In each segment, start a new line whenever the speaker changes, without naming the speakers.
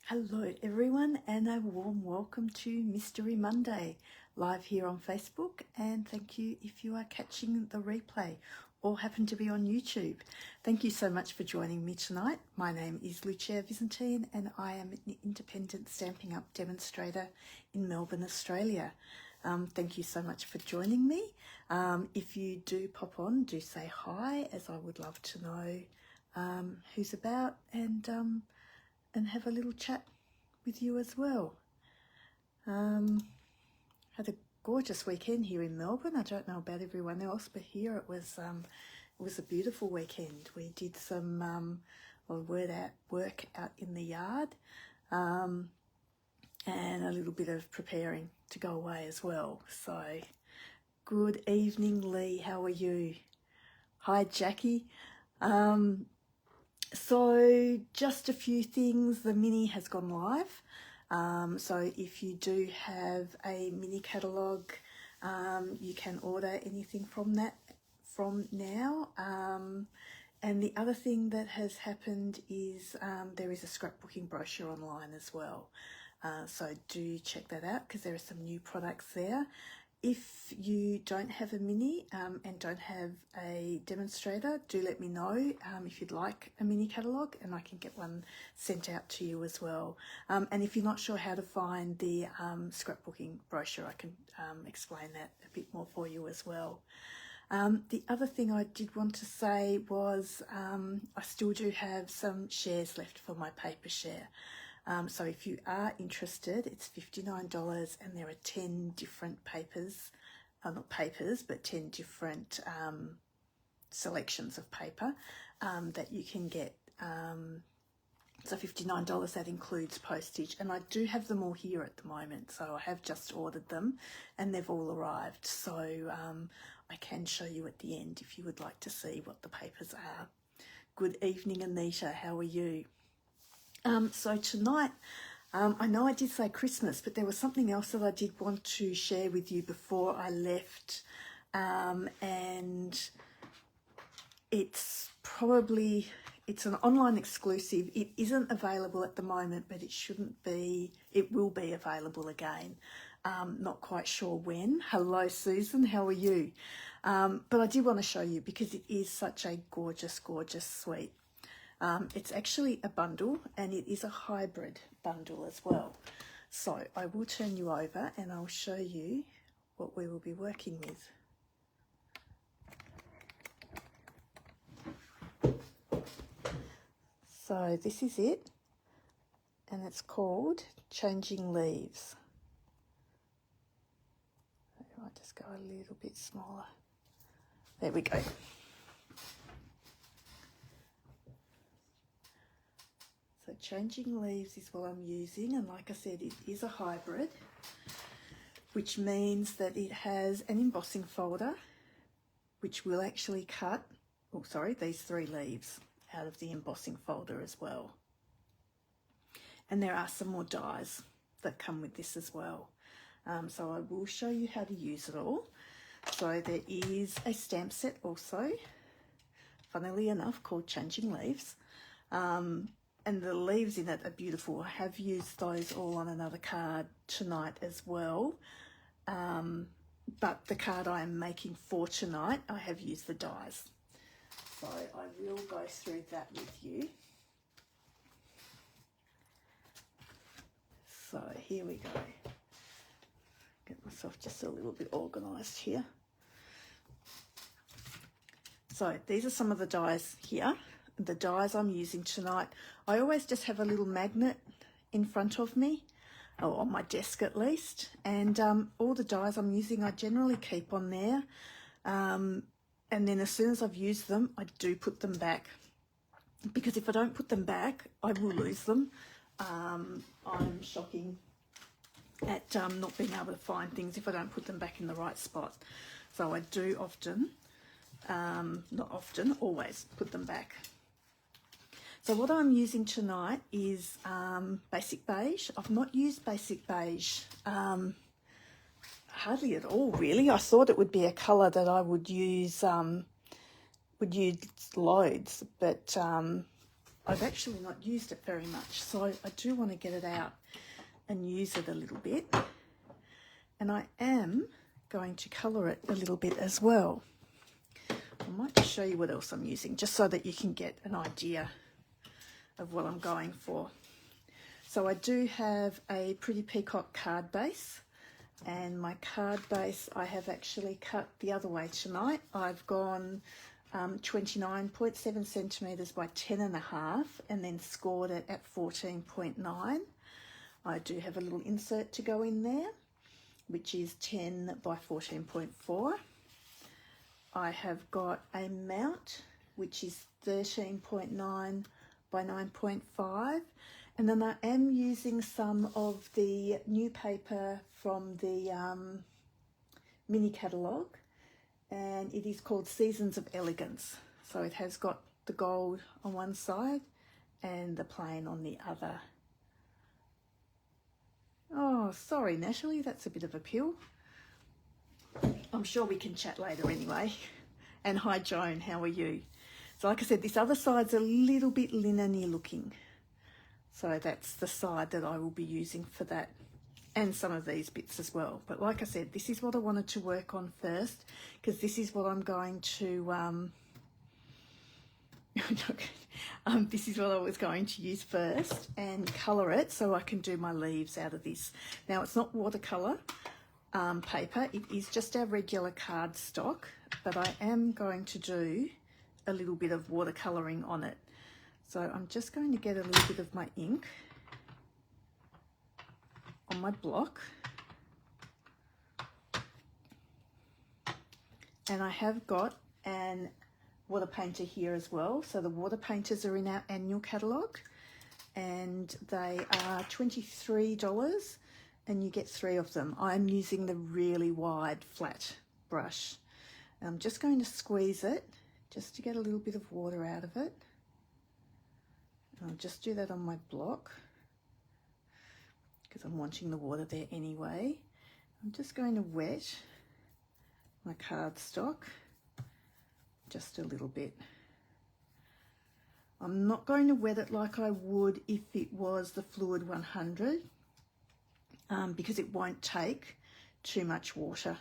Hello everyone, and a warm welcome to Mystery Monday, live here on Facebook, and thank you if you are catching the replay or happen to be on YouTube. Thank you so much for joining me tonight. My name is Lucia Byzantine and I am an independent Stampin' Up demonstrator in Melbourne, Australia. Thank you so much for joining me. If you do pop on, do say hi, as I would love to know who's about and have a little chat with you as well. Had a gorgeous weekend here in Melbourne. I don't know about everyone else, but here it was a beautiful weekend. We did some work out in the yard, and a little bit of preparing to go away as well. So, good evening, Lee. How are you? Hi, Jackie. So just a few things. The mini has gone live. So if you do have a mini catalogue, you can order anything from that from now. And the other thing that has happened is there is a scrapbooking brochure online as well. So do check that out because there are some new products there. If you don't have a mini and don't have a demonstrator, do let me know if you'd like a mini catalogue, and I can get one sent out to you as well. And if you're not sure how to find the scrapbooking brochure, I can explain that a bit more for you as well. The other thing I did want to say was I still do have some shares left for my paper share. So if you are interested, it's $59 and there are 10 different papers, not papers, but 10 different selections of paper that you can get. So $59, that includes postage, and I do have them all here at the moment. So I have just ordered them and they've all arrived. So I can show you at the end if you would like to see what the papers are. Good evening, Anita. How are you? So tonight, I know I did say Christmas, but there was something else that I did want to share with you before I left, and it's an online exclusive. It isn't available at the moment, but it will be available again. Not quite sure when. Hello, Susan, how are you? But I did want to show you because it is such a gorgeous, gorgeous suite. It's actually a bundle, and it is a hybrid bundle as well. So I will turn you over and I'll show you what we will be working with. So this is it, and it's called Changing Leaves. I might just go a little bit smaller. There we go. So Changing Leaves is what I'm using, and like I said, it is a hybrid, which means that it has an embossing folder, which will actually cut, these 3 leaves out of the embossing folder as well. And there are some more dies that come with this as well. So I will show you how to use it all. So there is a stamp set also, funnily enough, called Changing Leaves. And the leaves in it are beautiful. I have used those all on another card tonight as well. But the card I am making for tonight, I have used the dies. So I will go through that with you. So here we go. Get myself just a little bit organised here. So these are some of the dies here. The dies I'm using tonight. I always just have a little magnet in front of me, or on my desk at least, and all the dies I'm using I generally keep on there, and then as soon as I've used them I do put them back, because if I don't put them back I will lose them. I'm shocking at not being able to find things if I don't put them back in the right spot. So I do often, not often, always put them back. So what I'm using tonight is Basic Beige. I've not used Basic Beige hardly at all, really. I thought it would be a colour that I would use loads, but I've actually not used it very much, so I do want to get it out and use it a little bit. And I am going to colour it a little bit as well. I might just show you what else I'm using, just so that you can get an idea of what I'm going for. So I do have a Pretty Peacock card base, and my card base I have actually cut the other way tonight. I've gone 29.7 centimetres by 10.5 and then scored it at 14.9. I do have a little insert to go in there, which is 10 by 14.4. I have got a mount, which is 13.9 by 9.5. And then I am using some of the new paper from the mini catalogue, and it is called Seasons of Elegance. So it has got the gold on one side and the plain on the other. Oh, sorry, Natalie, that's a bit of a pill. I'm sure we can chat later anyway. And hi, Joan, how are you? So like I said, this other side's a little bit linen-y looking. So that's the side that I will be using for that, and some of these bits as well. But like I said, this is what I wanted to work on first, because this is what I'm going to, this is what I was going to use first and colour it so I can do my leaves out of this. Now, it's not watercolour paper, it is just our regular cardstock, but I am going to do a little bit of watercolouring on it. So I'm just going to get a little bit of my ink on my block. And I have got an water painter here as well. So the water painters are in our annual catalogue, and they are $23 and you get 3 of them. I'm using the really wide flat brush. And I'm just going to squeeze it just to get a little bit of water out of it. I'll just do that on my block because I'm wanting the water there anyway. I'm just going to wet my cardstock just a little bit. I'm not going to wet it like I would if it was the Fluid 100 because it won't take too much water.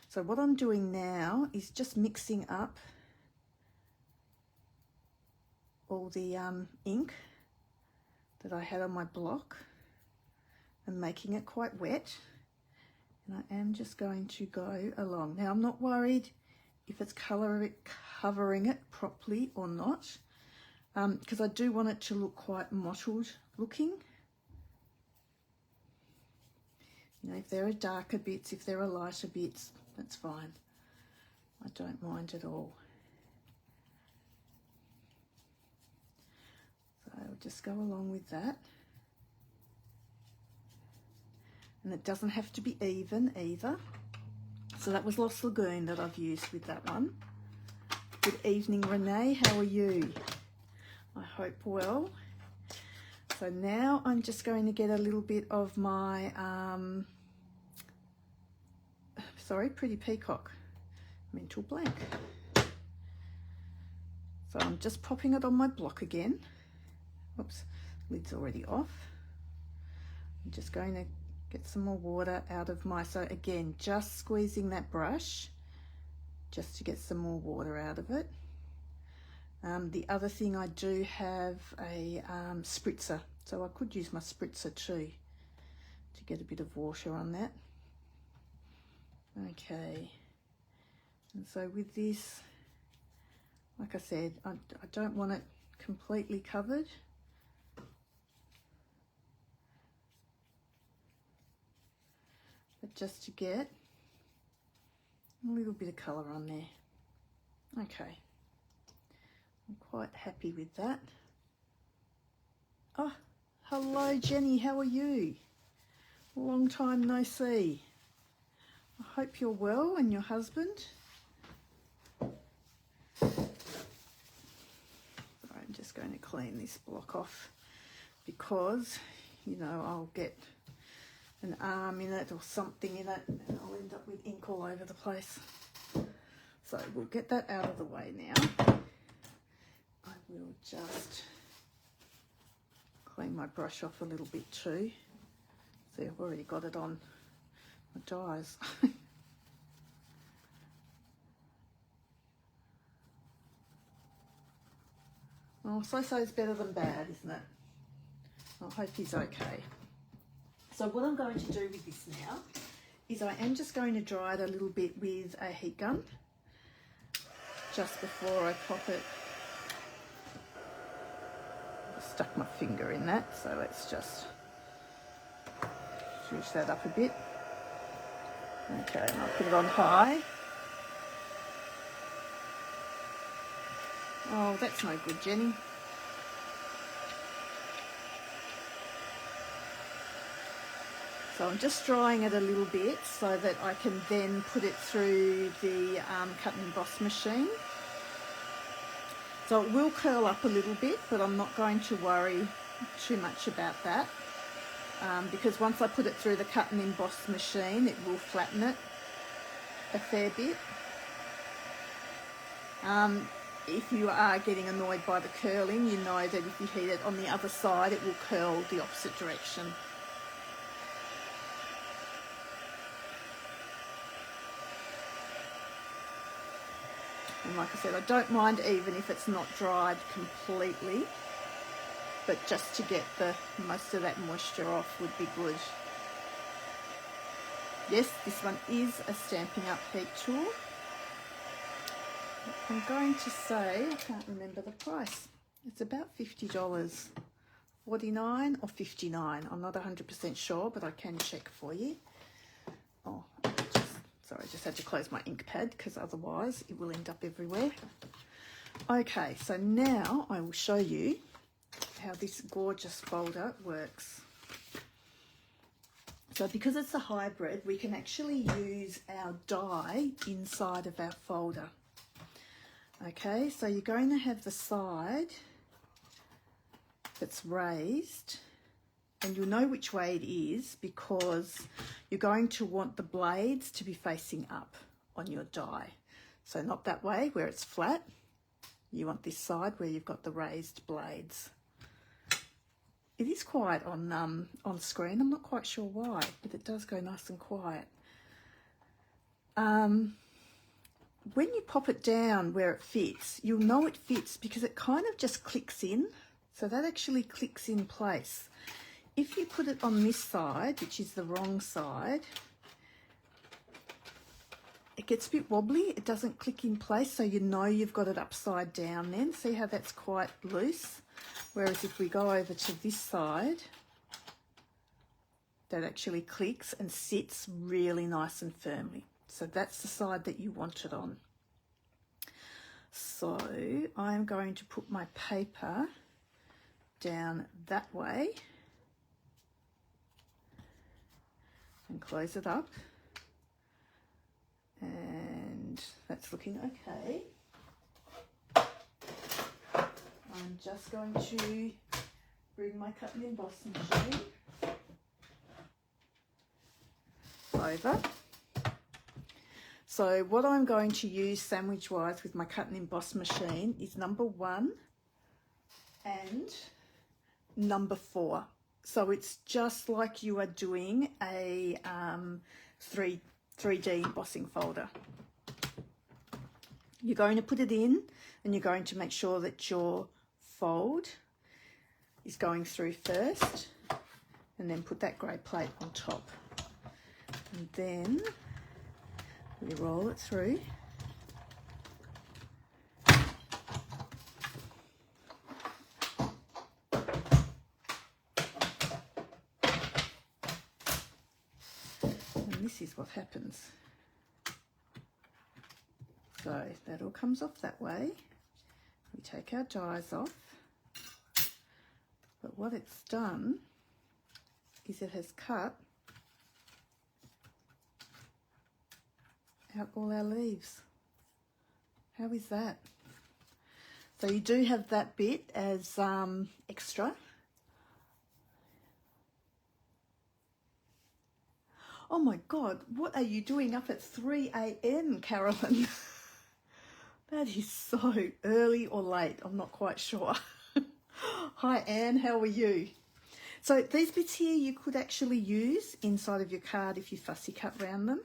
So what I'm doing now is just mixing up all the ink that I had on my block and making it quite wet, and I am just going to go along. Now, I'm not worried if it's covering it properly or not, because I do want it to look quite mottled looking. You know, if there are darker bits, if there are lighter bits, that's fine. I don't mind at all. I'll just go along with that, and it doesn't have to be even either. So that was Lost Lagoon that I've used with that one. Good evening, Renee, how are you? I hope well. So now I'm just going to get a little bit of my Pretty Peacock mental blank. So I'm just popping it on my block again. Oops, lid's already off. I'm just going to get some more water out of my, so again, just squeezing that brush just to get some more water out of it. The other thing, I do have a spritzer, so I could use my spritzer too to get a bit of water on that. Okay, and so with this, like I said, I don't want it completely covered. But just to get a little bit of colour on there. Okay, I'm quite happy with that. Oh, hello Jenny, how are you? Long time no see. I hope you're well, and your husband. Sorry, I'm just going to clean this block off because, you know, I'll get an arm in it or something in it and I'll end up with ink all over the place. So we'll get that out of the way now. I we'll just clean my brush off a little bit too. See, I've already got it on my dyes. Oh, so-so's better than bad, isn't it? I hope he's okay. So what I'm going to do with this now is I am just going to dry it a little bit with a heat gun just before I pop it. I stuck my finger in that, so let's just zhuzh that up a bit. Okay, and I'll put it on high. Oh, that's no good, Jenny. So I'm just drying it a little bit so that I can then put it through the cut and emboss machine. So it will curl up a little bit, but I'm not going to worry too much about that because once I put it through the cut and emboss machine, it will flatten it a fair bit. If you are getting annoyed by the curling, you know that if you heat it on the other side, it will curl the opposite direction. And like I said, I don't mind even if it's not dried completely, but just to get the most of that moisture off would be good. Yes, this one is a Stampin' Up heat tool. I'm going to say, I can't remember the price. It's about $50, $49 or $59. I'm not 100% sure, but I can check for you. Oh, sorry, I just had to close my ink pad because otherwise it will end up everywhere. Okay, so now I will show you how this gorgeous folder works. So because it's a hybrid, we can actually use our die inside of our folder. Okay, so you're going to have the side that's raised, and you'll know which way it is because you're going to want the blades to be facing up on your die. So not that way where it's flat. You want this side where you've got the raised blades. It is quiet on screen. I'm not quite sure why, but it does go nice and quiet. When you pop it down where it fits, you'll know it fits because it kind of just clicks in. So that actually clicks in place. If you put it on this side, which is the wrong side, it gets a bit wobbly. It doesn't click in place, so you know you've got it upside down then. See how that's quite loose? Whereas if we go over to this side, that actually clicks and sits really nice and firmly. So that's the side that you want it on. So I'm going to put my paper down that way and close it up. And that's looking okay. I'm just going to bring my cut and emboss machine over. So what I'm going to use sandwich-wise with my cut and emboss machine is number 1 and number 4. So it's just like you are doing a 3D embossing folder. You're going to put it in and you're going to make sure that your fold is going through first, and then put that grey plate on top. And then we roll it through. And this is what happens. So that all comes off that way. We take our dies off. But what it's done is it has cut out all our leaves. How is that? So you do have that bit as extra. Oh my God, what are you doing up at 3 a.m, Carolyn? That is so early or late, I'm not quite sure. Hi Anne, how are you? So these bits here you could actually use inside of your card if you fussy cut round them.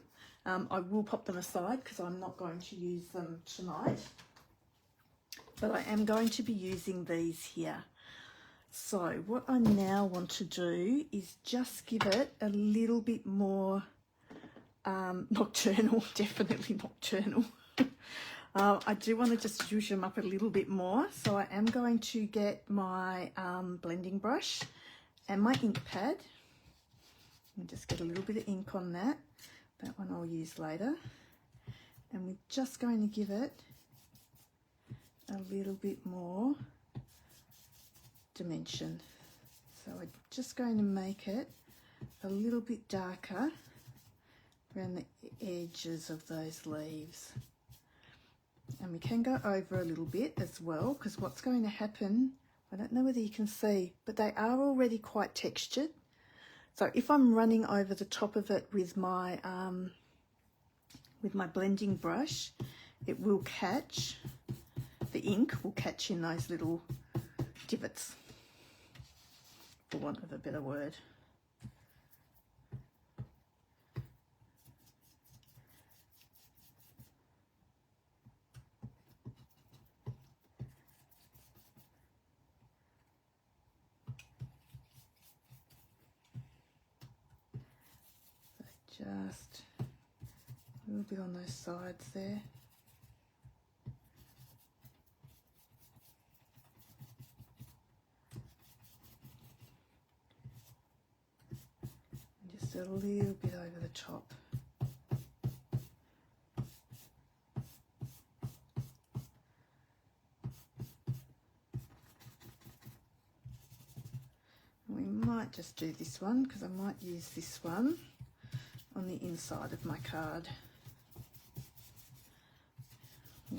I will pop them aside because I'm not going to use them tonight. But I am going to be using these here. So what I now want to do is just give it a little bit more nocturnal, definitely nocturnal. I do want to just zhuzh them up a little bit more. So I am going to get my blending brush and my ink pad. And just get a little bit of ink on that. That one I'll use later. And we're just going to give it a little bit more dimension. So I'm just going to make it a little bit darker around the edges of those leaves. And we can go over a little bit as well, because what's going to happen, I don't know whether you can see, but they are already quite textured. So if I'm running over the top of it with my blending brush, it will catch, the ink will catch in those little divots, for want of a better word. Just a little bit on those sides there. And just a little bit over the top. And we might just do this one because I might use this one on the inside of my card.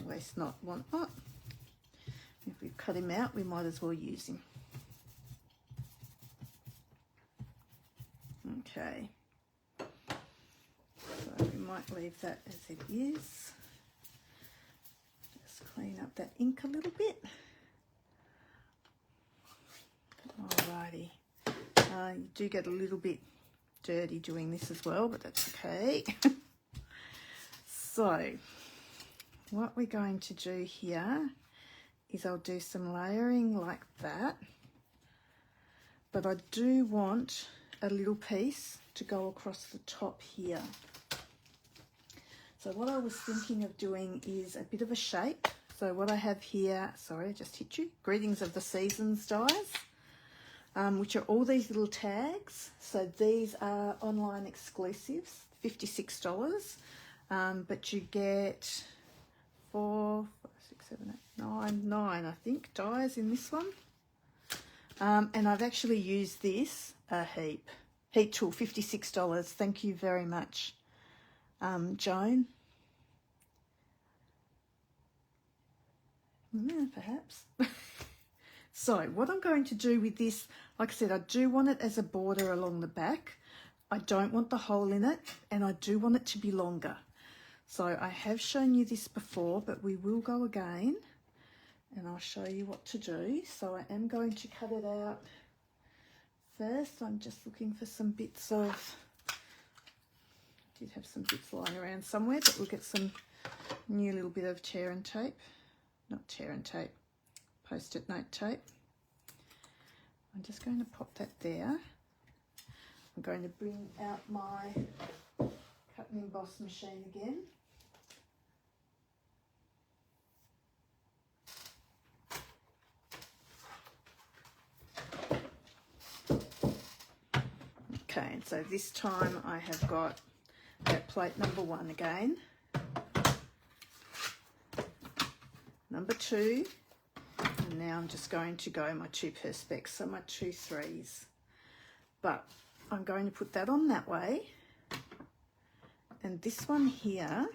Always not want that. If we've cut him out, we might as well use him. Okay. So we might leave that as it is. Just clean up that ink a little bit. Alrighty. You do get a little bit dirty doing this as well, but that's okay. So what we're going to do here is I'll do some layering like that, but I do want a little piece to go across the top here. So what I was thinking of doing is a bit of a shape. So what I have here, sorry I just hit you, Greetings of the Seasons dies. Which are all these little tags. So these are online exclusives, $56. But you get 4, 5, 6, 7, 8, 9, I think, dies in this one. And I've actually used this a heap. Heat tool, $56. Thank you very much, Joan. Yeah, perhaps. So what I'm going to do with this, like I said, I do want it as a border along the back. I don't want the hole in it, and I do want it to be longer. So I have shown you this before, but we will go again and I'll show you what to do. So I am going to cut it out. First, I'm just looking for some bits of, I did have some bits lying around somewhere, but we'll get some new little bit of tear and tape. Not tear and tape, Post-it note tape. I'm just going to pop that there. I'm going to bring out my cut and emboss machine again. Okay, and so this time I have got that plate number 1 again. Number 2. And now I'm just going to go my 2 perspex, so my 2 3s. But I'm going to put that on that way. And this one here,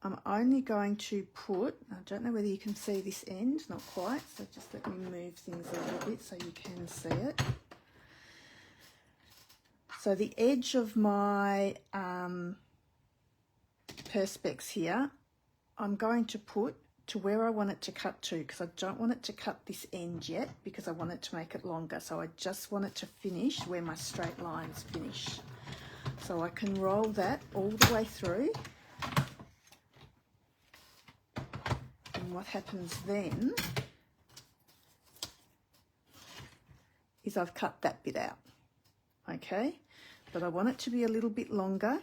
I'm only going to put, I don't know whether you can see this end, not quite, so just let me move things a little bit so you can see it. So the edge of my Perspex here, I'm going to put to where I want it to cut to, because I don't want it to cut this end yet because I want it to make it longer. So I just want it to finish where my straight lines finish. So I can roll that all the way through. And what happens then is I've cut that bit out, okay? But I want it to be a little bit longer,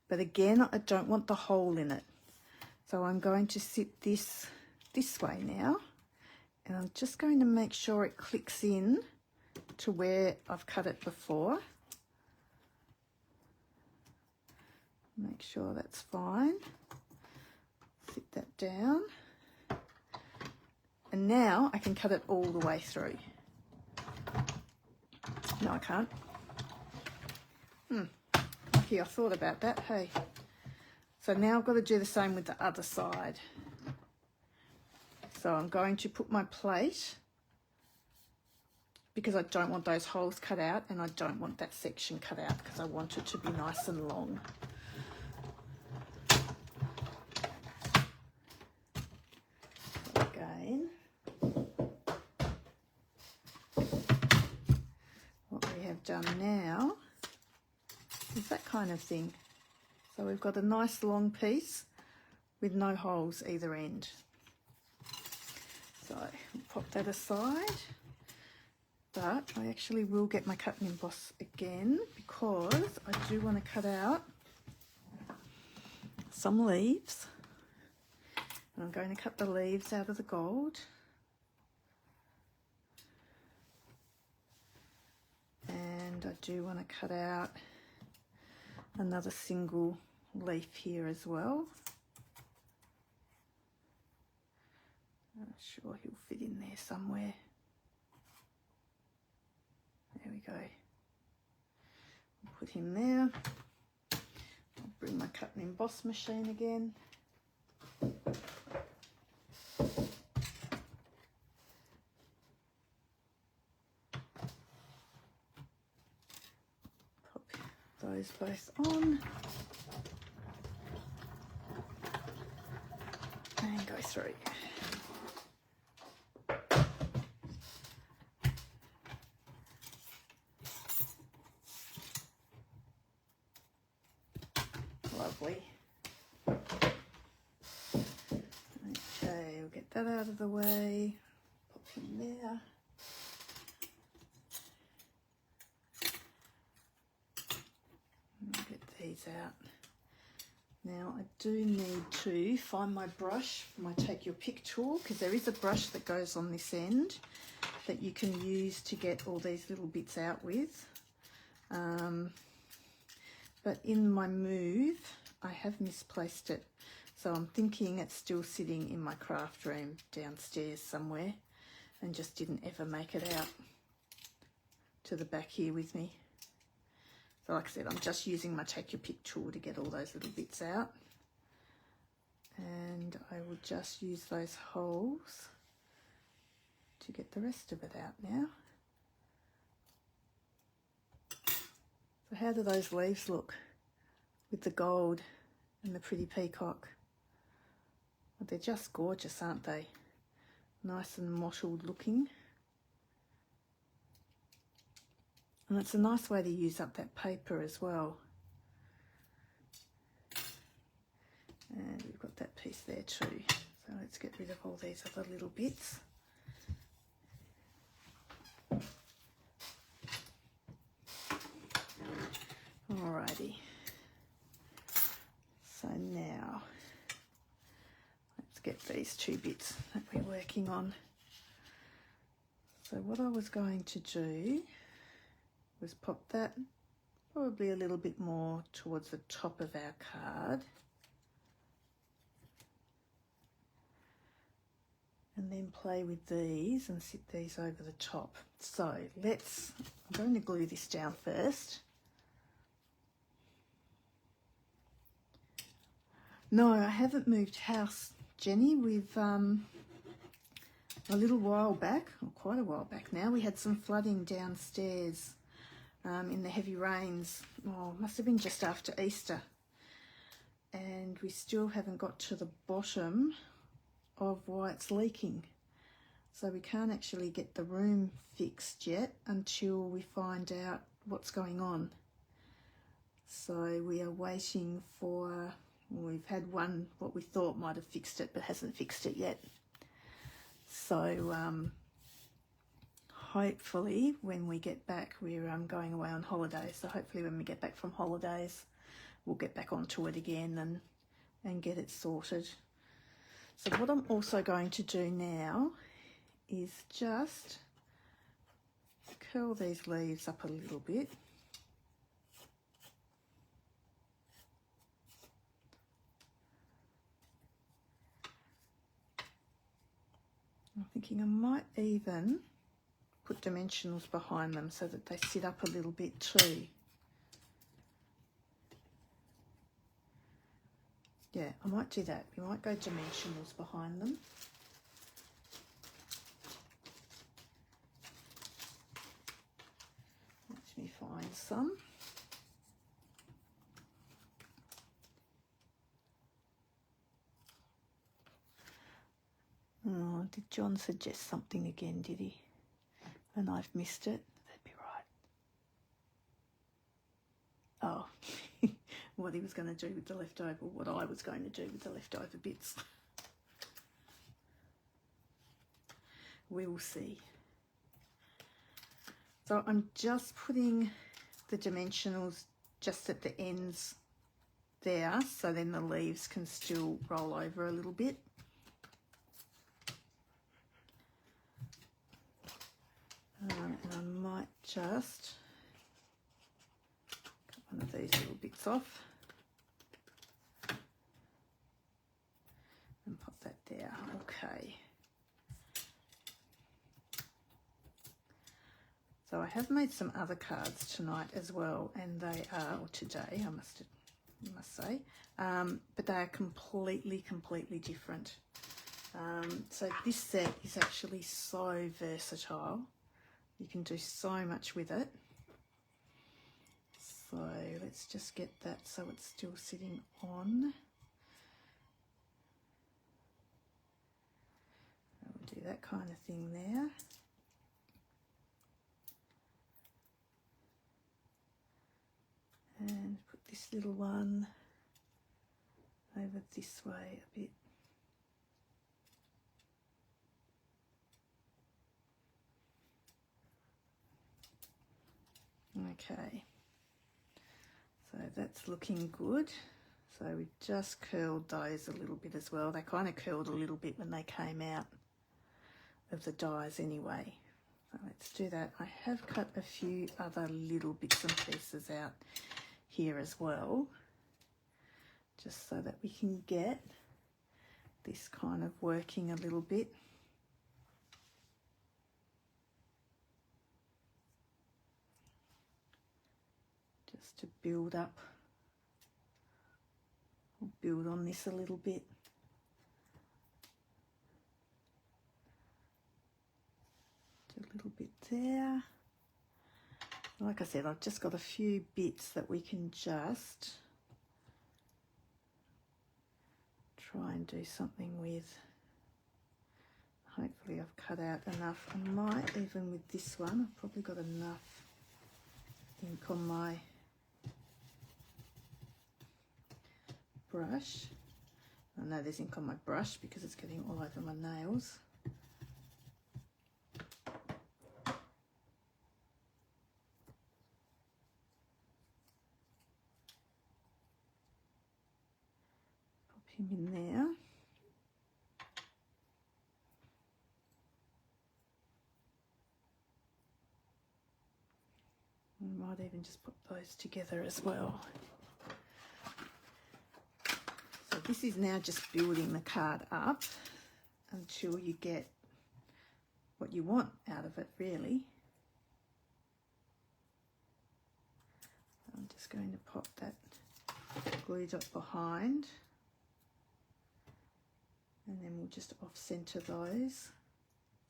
but again, I don't want the hole in it. So I'm going to sit this way now, and I'm just going to make sure it clicks in to where I've cut it before. Make sure that's fine. Sit that down. And now I can cut it all the way through. No, I can't. Lucky I thought about that, hey. So now I've got to do the same with the other side. So I'm going to put my plate, because I don't want those holes cut out and I don't want that section cut out, because I want it to be nice and long. So again, what we have done now is that kind of thing. So we've got a nice long piece with no holes either end. So I'll pop that aside, but I actually will get my cut and emboss again, because I do want to cut out some leaves. And I'm going to cut the leaves out of the gold. And I do want to cut out another single leaf here as well. I'm sure he'll fit in there somewhere. There we go. I'll put him there. I'll bring my cut and emboss machine again. Those both on and go through. Lovely. Okay, we'll get that out of the way. Pop him there. Out. Now I do need to find my brush, my Take Your Pick tool, because there is a brush that goes on this end that you can use to get all these little bits out with. But in my move I have misplaced it, so I'm thinking it's still sitting in my craft room downstairs somewhere and just didn't ever make it out to the back here with me. So like I said, I'm just using my Take Your Pick tool to get all those little bits out. And I will just use those holes to get the rest of it out now. So how do those leaves look with the gold and the pretty peacock? Well, they're just gorgeous, aren't they? Nice and mottled looking. And it's a nice way to use up that paper as well. And we've got that piece there too. So let's get rid of all these other little bits. Alrighty. So now, let's get these two bits that we're working on. So what I was going to do was pop that probably a little bit more towards the top of our card, and then play with these and sit these over the top. So I'm going to glue this down first. No, I haven't moved house, Jenny. We've a little while back, or quite a while back now, we had some flooding downstairs. In the heavy rains, must have been just after Easter. and we still haven't got to the bottom of why it's leaking. So we can't actually get the room fixed yet until we find out what's going on. So we are waiting for, we've had one what we thought might have fixed it but hasn't fixed it yet. So hopefully when we get back, we're going away on holiday, so hopefully when we get back from holidays we'll get back onto it again and get it sorted. So what I'm also going to do now is just curl these leaves up a little bit. I'm thinking I might even put dimensionals behind them so that they sit up a little bit too. Yeah, I might do that. We might go dimensionals behind them. Let me find some. Oh, did John suggest something again, did he? And I've missed it. That'd be right. Oh, what he was going to do with the leftover, what I was going to do with the leftover bits. We will see. So I'm just putting the dimensionals just at the ends there, so then the leaves can still roll over a little bit. And I might just cut one of these little bits off and pop that there. Okay. So I have made some other cards tonight as well, and they are, or today I must say, but they are completely different. So this set is actually so versatile. You can do so much with it. So let's just get that so it's still sitting on. I'll do that kind of thing there. And put this little one over this way a bit. Okay, so that's looking good. So we just curled those a little bit as well. They kind of curled a little bit when they came out of the dies anyway. So let's do that. I have cut a few other little bits and pieces out here as well, just so that we can get this kind of working a little bit. Just to build up, or build on this a little bit. Do a little bit there. Like I said, I've just got a few bits that we can just try and do something with. Hopefully I've cut out enough. I might even with this one, I've probably got enough ink on my brush. I know there's ink on my brush because it's getting all over my nails. Pop him in there. I might even just put those together as well. So this is now just building the card up until you get what you want out of it, really. I'm just going to pop that glue dot behind, and then we'll just off center those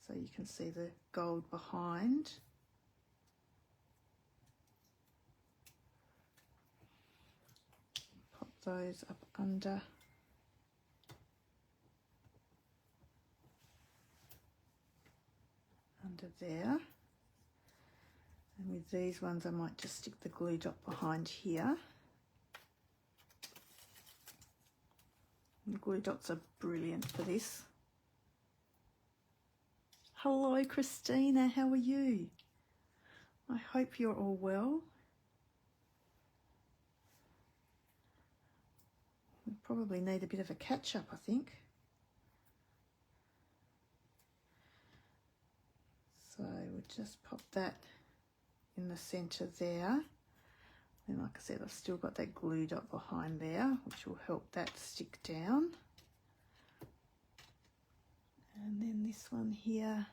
so you can see the gold behind. Pop those up under there. And with these ones I might just stick the glue dot behind here. And the glue dots are brilliant for this. Hello Christina, how are you? I hope you're all well. We probably need a bit of a catch up, I think. So we'll just pop that in the centre there. And like I said, I've still got that glue dot behind there, which will help that stick down. And then this one here,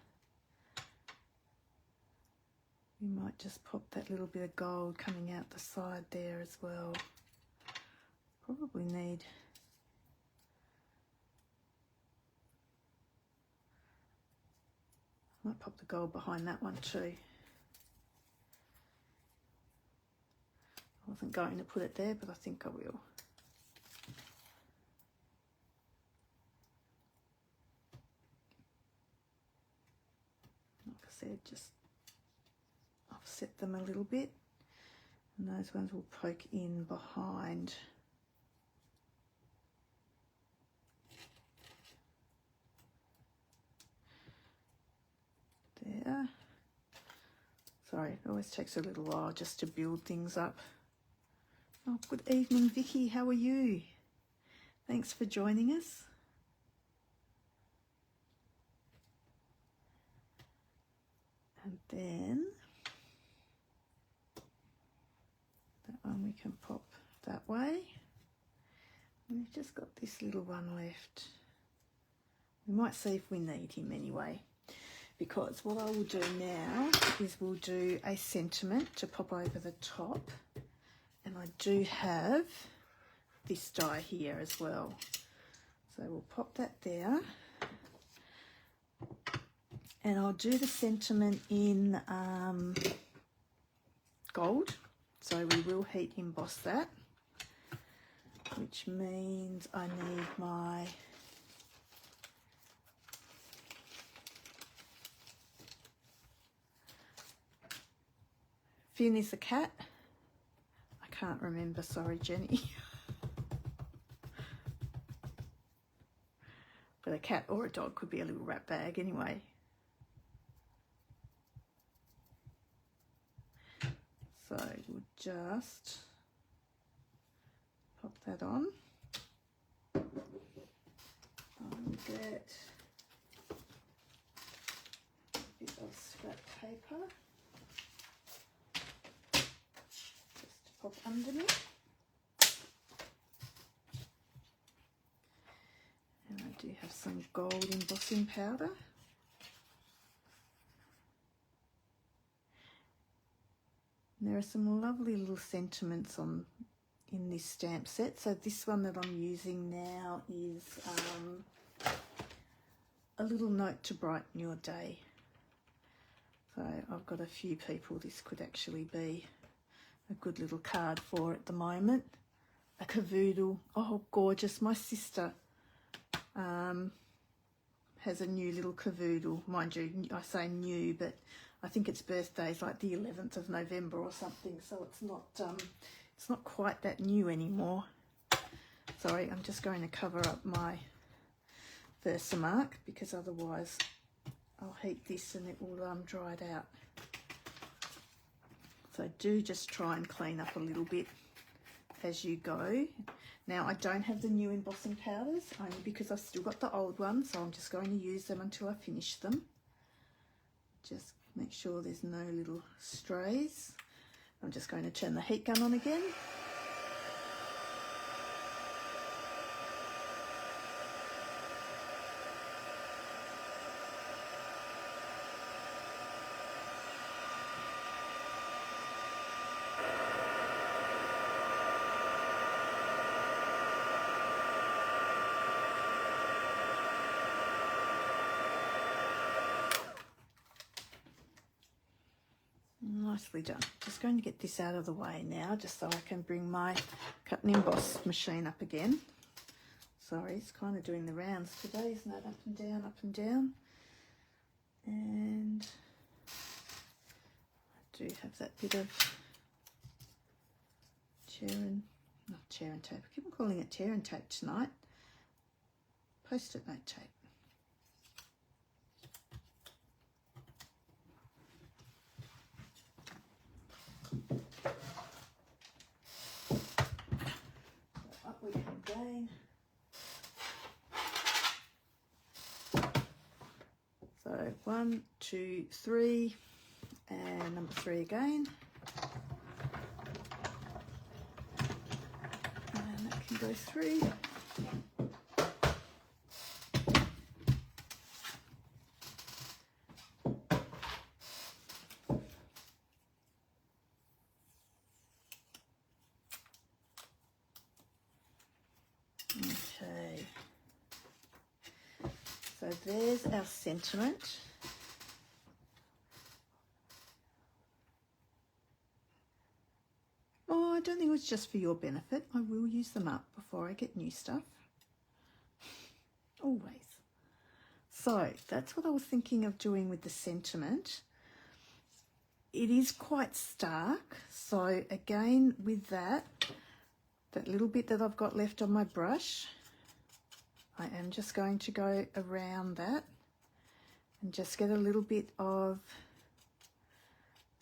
we might just pop that little bit of gold coming out the side there as well. Probably need might pop the gold behind that one too. I wasn't going to put it there, but I think I will. Like I said, just offset them a little bit, and those ones will poke in behind. There. Sorry, it always takes a little while just to build things up. Oh, good evening, Vicky. How are you? Thanks for joining us. And then that one we can pop that way. We've just got this little one left. We might see if we need him anyway, because what I will do now is we'll do a sentiment to pop over the top. And I do have this die here as well. So we'll pop that there. And I'll do the sentiment in gold. So we will heat emboss that, which means I need my Finn is the cat. I can't remember, sorry Jenny. But a cat or a dog could be a little wrap bag anyway. So we'll just pop that on. I'll get a bit of scrap paper just to pop underneath. And I do have some gold embossing powder. And there are some lovely little sentiments in this stamp set. So this one that I'm using now is a little note to brighten your day. So I've got a few people this could actually be a good little card for at the moment. A cavoodle, oh gorgeous. My sister has a new little cavoodle. Mind you, I say new, but I think its birthday's like the 11th of November or something, so it's not quite that new anymore. Sorry, I'm just going to cover up my Versamark because otherwise I'll heat this and it will dry it out. So do just try and clean up a little bit as you go. Now I don't have the new embossing powders only because I've still got the old ones, so I'm just going to use them until I finish them. Just make sure there's no little strays. I'm just going to turn the heat gun on again. Nicely done. Just going to get this out of the way now, just so I can bring my cut and emboss machine up again. Sorry, it's kind of doing the rounds today, isn't it? Up and down, up and down. And I do have that bit of not tear and tape. I keep on calling it tear and tape tonight. Post-it note tape. Up we come again. So 1, 2, 3, and number 3 again. And that can go through. Okay. So there's our sentiment. Oh, I don't think it was just for your benefit. I will use them up before I get new stuff. Always. So that's what I was thinking of doing with the sentiment. It is quite stark. So again, with that little bit that I've got left on my brush, I am just going to go around that and just get a little bit of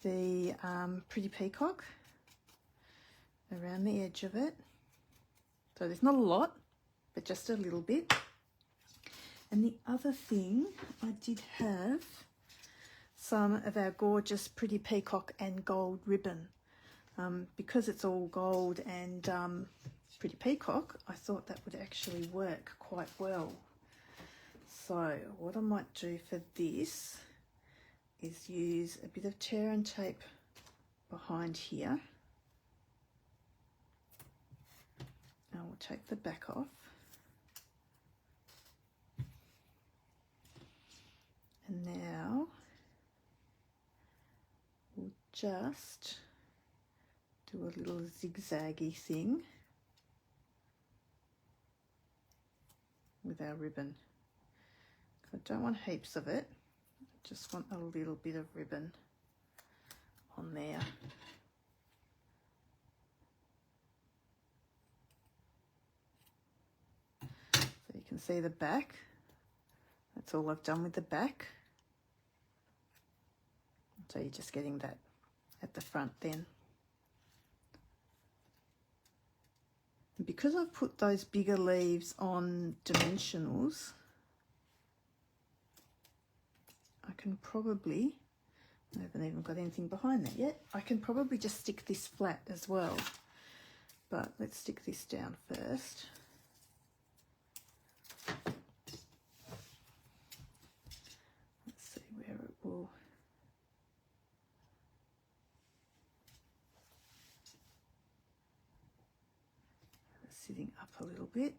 the Pretty Peacock around the edge of it. So there's not a lot, but just a little bit. And the other thing, I did have some of our gorgeous Pretty Peacock and gold ribbon. Because it's all gold and Pretty Peacock, I thought that would actually work quite well. So what I might do for this is use a bit of tear and tape behind here. I will take the back off. And now we'll just do a little zigzaggy thing with our ribbon. I don't want heaps of it, I just want a little bit of ribbon on there. So you can see the back. That's all I've done with the back. So you're just getting that at the front then. And because I've put those bigger leaves on dimensionals, I can probably, I haven't even got anything behind that yet, I can probably just stick this flat as well. But let's stick this down first. Let's see where it will. Sitting up a little bit.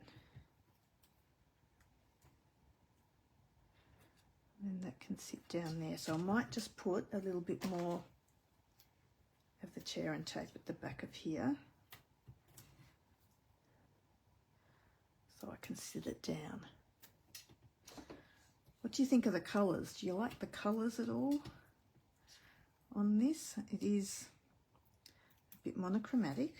And then that can sit down there. So I might just put a little bit more of the tear and tape at the back of here, so I can sit it down. What do you think of the colours? Do you like the colours at all on this? It is a bit monochromatic.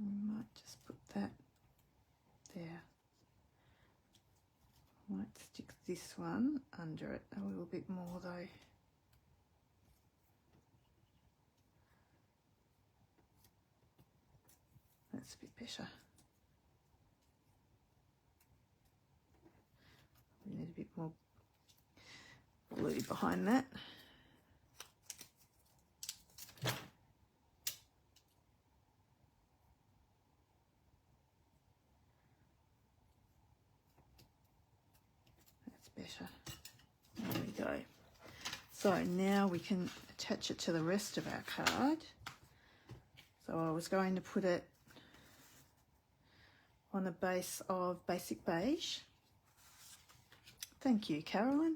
I might just put that there. I might stick this one under it a little bit more though. That's a bit better. We need a bit more blue behind that. Better. There we go. So now we can attach it to the rest of our card. So I was going to put it on a base of Basic Beige. Thank you, Carolyn.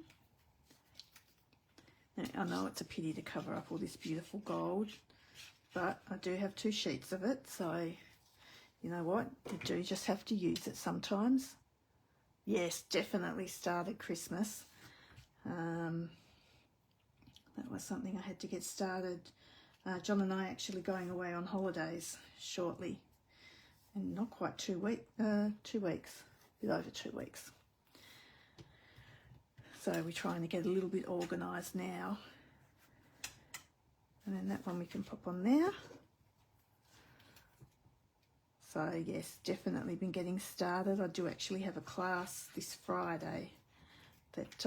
Now, I know it's a pity to cover up all this beautiful gold, but I do have 2 sheets of it, so you know what? You do just have to use it sometimes. Yes, definitely started Christmas. That was something I had to get started. John and I actually going away on holidays shortly, and not quite 2 weeks, 2 weeks, a bit over 2 weeks. So we're trying to get a little bit organised now. And then that one we can pop on there. So yes, definitely been getting started. I do actually have a class this Friday that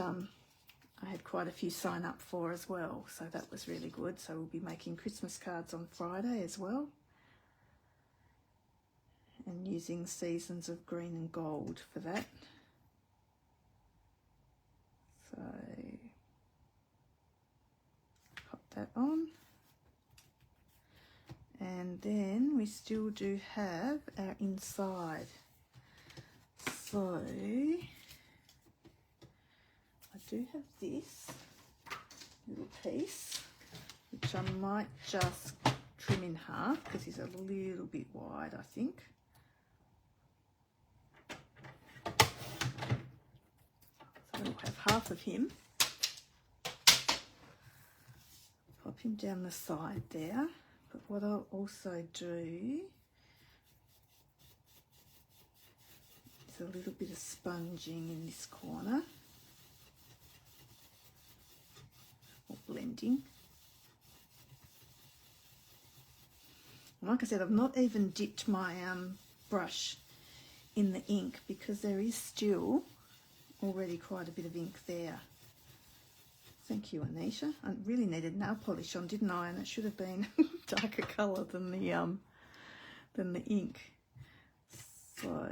I had quite a few sign up for as well. So that was really good. So we'll be making Christmas cards on Friday as well. And using Seasons of Green and Gold for that. So pop that on. And then we still do have our inside. So I do have this little piece, which I might just trim in half because he's a little bit wide, I think. So we'll have half of him. Pop him down the side there. But what I'll also do is a little bit of sponging in this corner, or blending. And like I said, I've not even dipped my brush in the ink because there is still already quite a bit of ink there. Thank you, Anisha. I really needed nail polish on, didn't I? And it should have been darker colour than the ink. So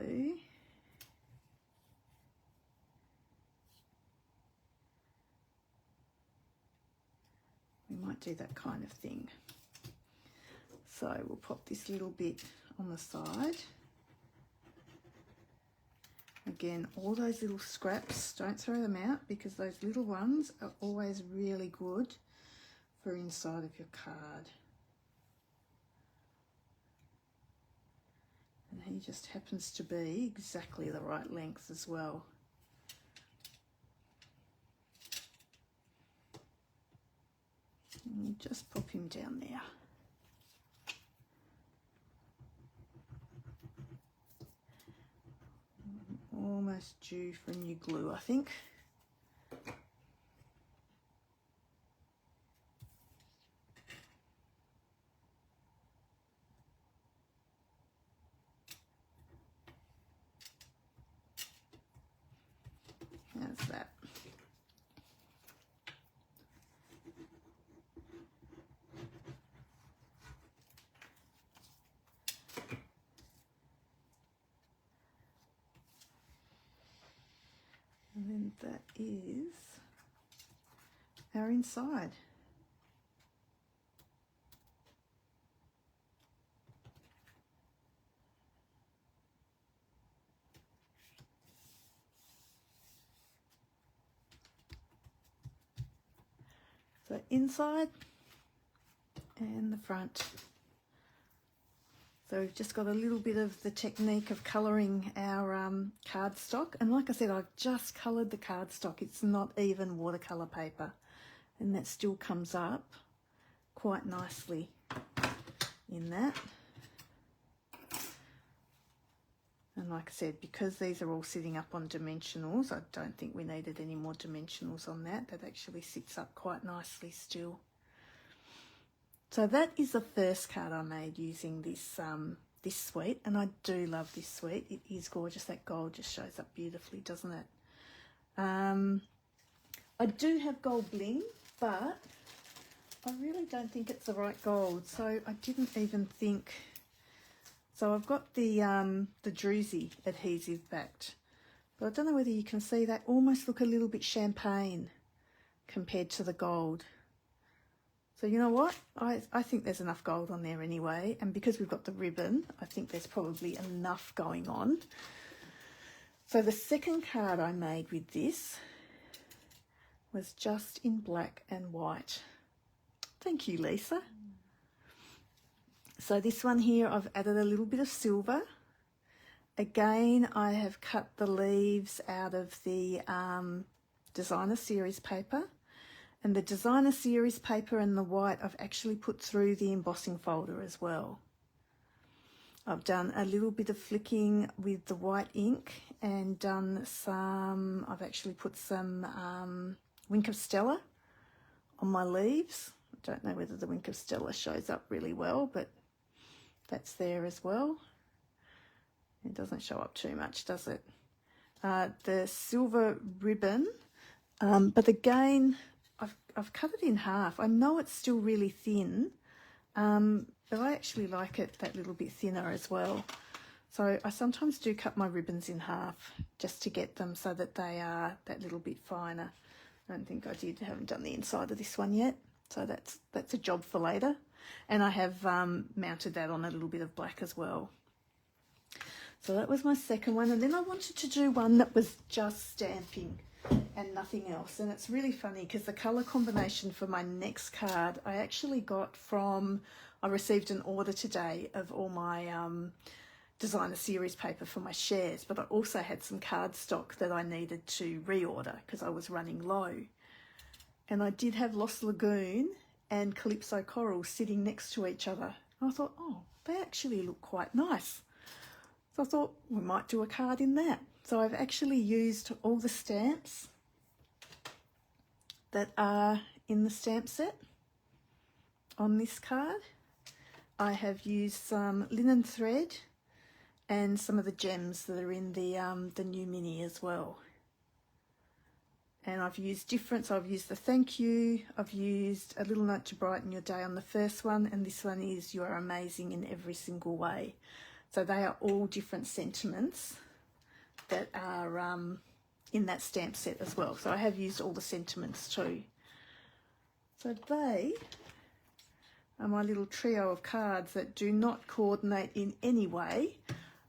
we might do that kind of thing. So we'll pop this little bit on the side. Again, all those little scraps, don't throw them out because those little ones are always really good for inside of your card. And he just happens to be exactly the right length as well. And just pop him down there. Almost due for new glue, I think. How's that? And then that is our inside. So inside and the front. So we've just got a little bit of the technique of colouring our cardstock. And like I said, I've just coloured the cardstock. It's not even watercolour paper. And that still comes up quite nicely in that. And like I said, because these are all sitting up on dimensionals, I don't think we needed any more dimensionals on that. That actually sits up quite nicely still. So that is the first card I made using this this suite, and I do love this suite. It is gorgeous. That gold just shows up beautifully, doesn't it? I do have gold bling, but I really don't think it's the right gold, so I didn't even think. So I've got the druzy adhesive backed, but I don't know whether you can see that almost look a little bit champagne compared to the gold. So you know what? I think there's enough gold on there anyway. And because we've got the ribbon, I think there's probably enough going on. So the second card I made with this was just in black and white. Thank you, Lisa. So this one here, I've added a little bit of silver. Again, I have cut the leaves out of the designer series paper. And the designer series paper and the white I've actually put through the embossing folder as well. I've done a little bit of flicking with the white ink and done some, I've actually put some Wink of Stella on my leaves. I don't know whether the Wink of Stella shows up really well, but that's there as well. It doesn't show up too much, does it? The silver ribbon, but again, I've cut it in half. I know it's still really thin, but I actually like it that little bit thinner as well. So I sometimes do cut my ribbons in half just to get them so that they are that little bit finer. I don't think I haven't done the inside of this one yet. So that's a job for later. And I have mounted that on a little bit of black as well. So that was my second one. And then I wanted to do one that was just stamping and nothing else. And it's really funny because the colour combination for my next card I actually got from, I received an order today of all my designer series paper for my shares, but I also had some cardstock that I needed to reorder because I was running low. And I did have Lost Lagoon and Calypso Coral sitting next to each other. And I thought, oh, they actually look quite nice. So I thought we might do a card in that. So I've actually used all the stamps that are in the stamp set on this card. I have used some linen thread and some of the gems that are in the new mini as well. And I've used different, so I've used the thank you, I've used a little note to brighten your day on the first one, and this one is you are amazing in every single way. So they are all different sentiments that are in that stamp set as well. So I have used all the sentiments too. So they are my little trio of cards that do not coordinate in any way,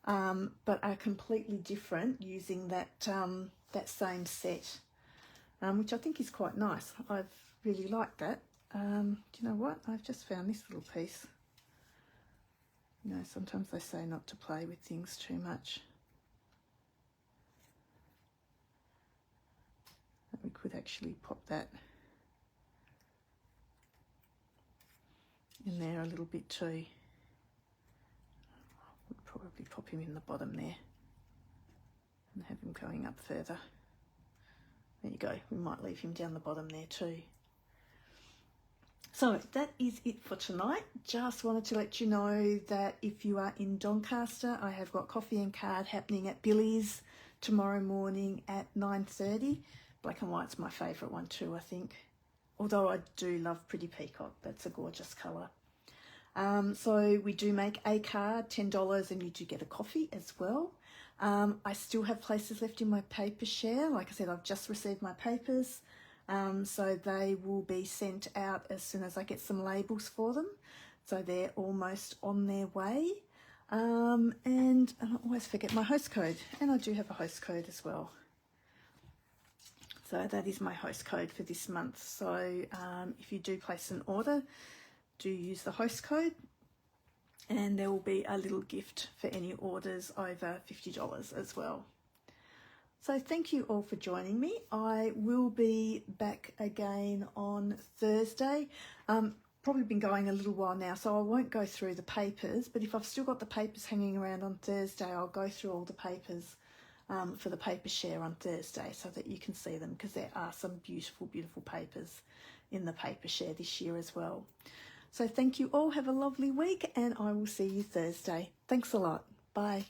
but are completely different using that, that same set. Which I think is quite nice. I've really liked that. Do you know what? I've just found this little piece. You know, sometimes they say not to play with things too much. We could actually pop that in there a little bit too. Would probably pop him in the bottom there and have him going up further. There you go, we might leave him down the bottom there too. So that is it for tonight. Just wanted to let you know that if you are in Doncaster, I have got coffee and card happening at Billy's tomorrow morning at 9:30. Black and white's my favourite one too, I think. Although I do love Pretty Peacock, that's a gorgeous colour. So we do make a card, $10, and you do get a coffee as well. I still have places left in my paper share. Like I said, I've just received my papers, so they will be sent out as soon as I get some labels for them. So they're almost on their way. And I always forget my host code, and I do have a host code as well. So that is my host code for this month. So if you do place an order, do use the host code. And there will be a little gift for any orders over $50 as well. So thank you all for joining me. I will be back again on Thursday. Probably been going a little while now, so I won't go through the papers, but if I've still got the papers hanging around on Thursday, I'll go through all the papers for the paper share on Thursday so that you can see them, because there are some beautiful, beautiful papers in the paper share this year as well. So thank you all. Have a lovely week, and I will see you Thursday. Thanks a lot. Bye.